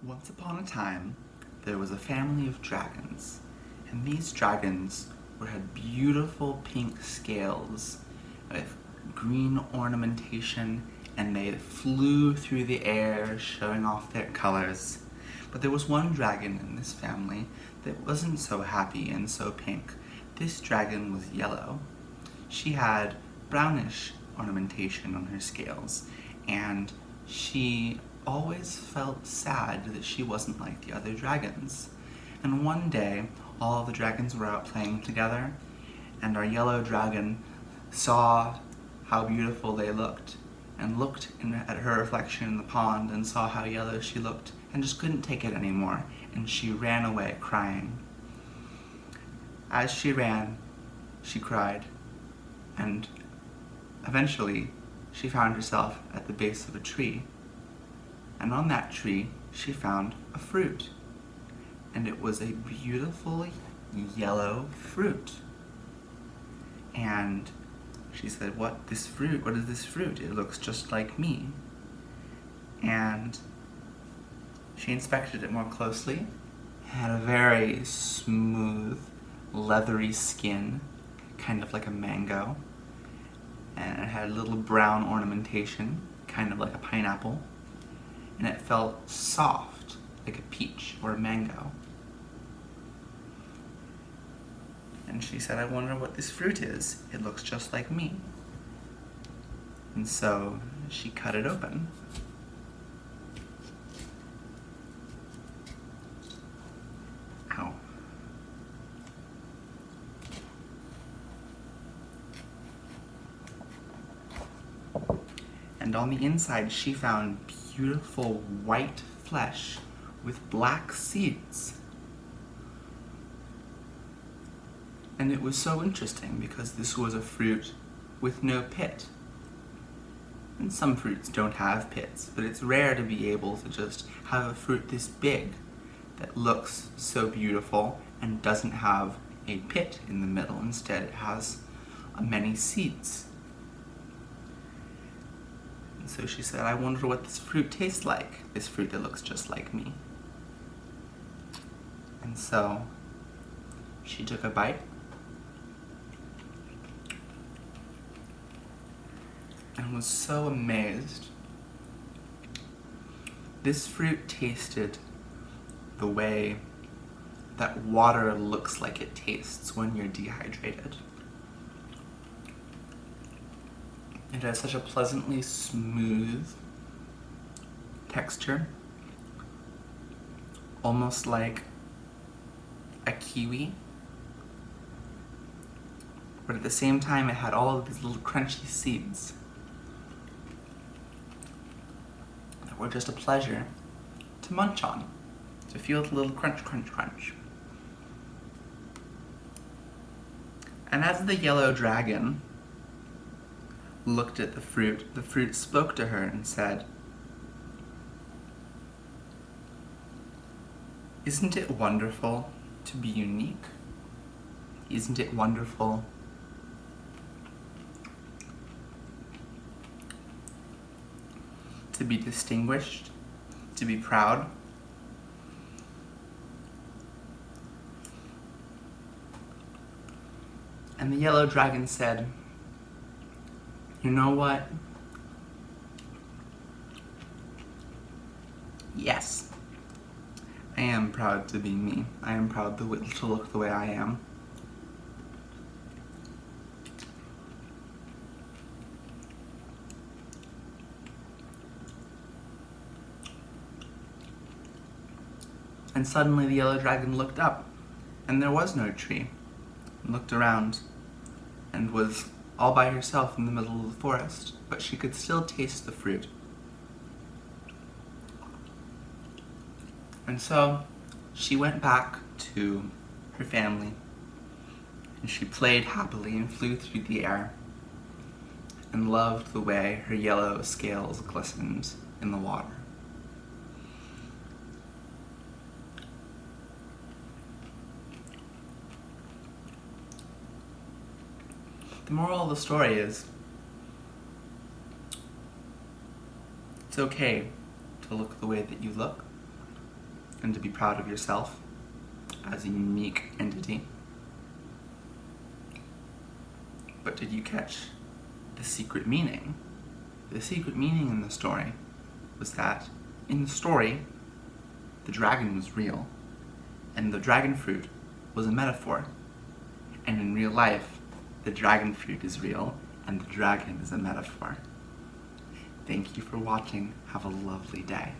Once upon a time, there was a family of dragons, and these dragons had beautiful pink scales with green ornamentation, and they flew through the air showing off their colors. But there was one dragon in this family that wasn't so happy and so pink. This dragon was yellow. She had brownish ornamentation on her scales, and she always felt sad that she wasn't like the other dragons. And one day, all of the dragons were out playing together, and our yellow dragon saw how beautiful they looked, and looked at her reflection in the pond and saw how yellow she looked, and just couldn't take it anymore, and she ran away crying. As she ran, she cried, and eventually she found herself at the base of a tree. And on that tree, she found a fruit. And it was a beautiful yellow fruit. And she said, What is this fruit? It looks just like me. And she inspected it more closely. It had a very smooth, leathery skin, kind of like a mango. And it had a little brown ornamentation, kind of like a pineapple. And it felt soft, like a peach or a mango. And she said, I wonder what this fruit is. It looks just like me. And so she cut it open. Ow. And on the inside, she found beautiful white flesh with black seeds. And it was so interesting because this was a fruit with no pit. And some fruits don't have pits, but it's rare to be able to just have a fruit this big that looks so beautiful and doesn't have a pit in the middle. Instead, it has many seeds. So she said, I wonder what this fruit tastes like, this fruit that looks just like me. And so she took a bite and was so amazed. This fruit tasted the way that water looks like it tastes when you're dehydrated. It has such a pleasantly smooth texture, almost like a kiwi, but at the same time it had all of these little crunchy seeds that were just a pleasure to munch on, to feel the little crunch, crunch, crunch. And as the yellow dragon looked at the fruit spoke to her and said, Isn't it wonderful to be unique? Isn't it wonderful to be distinguished, to be proud? And the yellow dragon said, You know what? Yes, I am proud to be me. I am proud to look the way I am. And suddenly the yellow dragon looked up, and there was no tree, and looked around, and was all by herself in the middle of the forest, but she could still taste the fruit. And so she went back to her family, and she played happily and flew through the air, and loved the way her yellow scales glistened in the water. The moral of the story is, it's okay to look the way that you look. and to be proud of yourself as a unique entity. But did you catch the secret meaning? The secret meaning in the story was that in the story, the dragon was real, and the dragon fruit was a metaphor. And in real life, the dragon fruit is real, and the dragon is a metaphor. Thank you for watching. Have a lovely day.